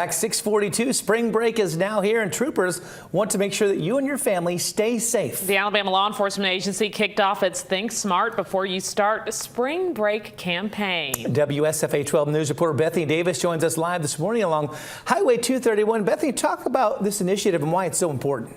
Back 6:42, spring break is now here, and troopers want to make sure that you and your family stay safe. The Alabama Law Enforcement Agency kicked off its Think Smart Before You Start spring break campaign. WSFA 12 News reporter Bethany Davis joins us live this morning along Highway 231. Bethany, talk about this initiative and why it's so important.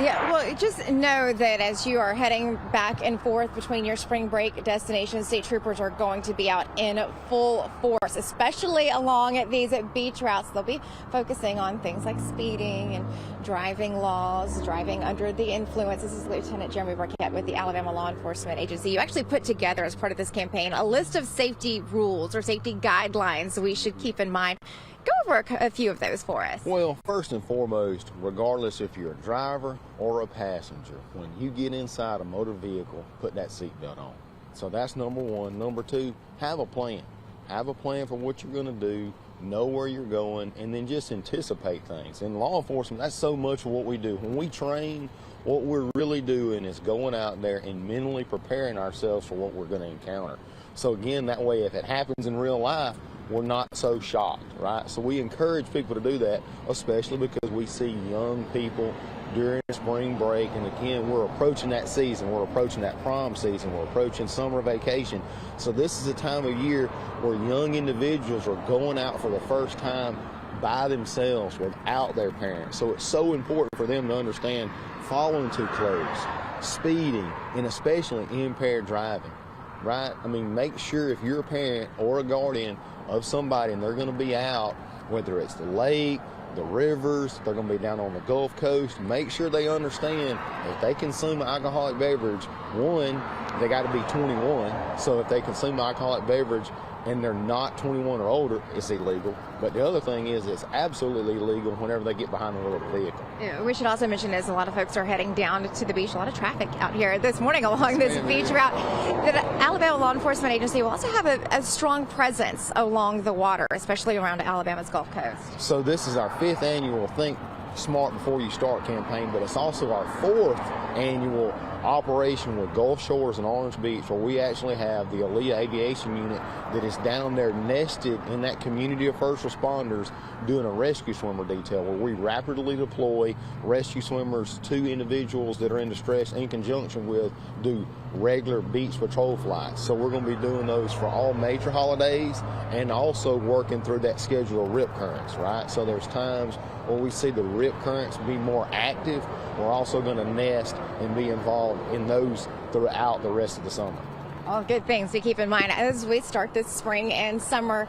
Yeah, well, just know that as you are heading back and forth between your spring break destinations, state troopers are going to be out in full force, especially along these beach routes. They'll be focusing on things like speeding and driving laws, driving under the influence. This is Lieutenant Jeremy Burkett with the Alabama Law Enforcement Agency. You actually put together, as part of this campaign, a list of safety rules or safety guidelines we should keep in mind. Go over a few of those for us. Well, first and foremost, regardless if you're a driver or a passenger, when you get inside a motor vehicle, put that seatbelt on. So that's number one. Number two, have a plan. Have a plan for what you're going to do, know where you're going, and then just anticipate things. In law enforcement, that's so much of what we do. When we train, what we're really doing is going out there and mentally preparing ourselves for what we're going to encounter. So again, that way, if it happens in real life, we're not so shocked, right? So we encourage people to do that, especially because we see young people during spring break. And again, we're approaching that season. We're approaching that prom season. We're approaching summer vacation. So this is a time of year where young individuals are going out for the first time by themselves without their parents. So it's so important for them to understand following too close, speeding, and especially impaired driving, right? I mean, make sure if you're a parent or a guardian of somebody and they're going to be out, whether it's the lake, the rivers, they're going to be down on the Gulf Coast, make sure they understand if they consume an alcoholic beverage, one, they got to be 21. So if they consume an alcoholic beverage and they're not 21 or older, it's illegal. But the other thing is it's absolutely illegal whenever they get behind the wheel of a vehicle. Yeah, we should also mention is a lot of folks are heading down to the beach. A lot of traffic out here this morning along this beach route. The Alabama Law Enforcement Agency will also have a strong presence along the water, especially around Alabama's Gulf Coast. So this is our 5th annual Think Smart Before You Start campaign, but it's also our 4th annual operation with Gulf Shores and Orange Beach, where we actually have the ALEA aviation unit that is down there nested in that community of first responders doing a rescue swimmer detail, where we rapidly deploy rescue swimmers to individuals that are in distress in conjunction with do regular beach patrol flights. So we're going to be doing those for all major holidays and also working through that schedule of rip currents, right? So there's times where we see the rip currents be more active. We're also going to nest and be involved in those throughout the rest of the summer. All good things to keep in mind as we start this spring and summer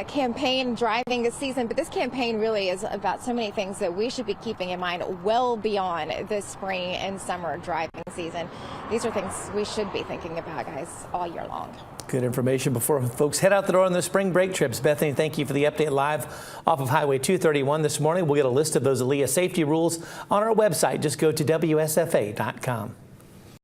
campaign driving season. But this campaign really is about so many things that we should be keeping in mind well beyond the spring and summer driving season. These are things we should be thinking about, guys, all year long. Good information before folks head out the door on their spring break trips. Bethany, thank you for the update live off of Highway 231 this morning. We'll get a list of those ALEA safety rules on our website. Just go to WSFA.com.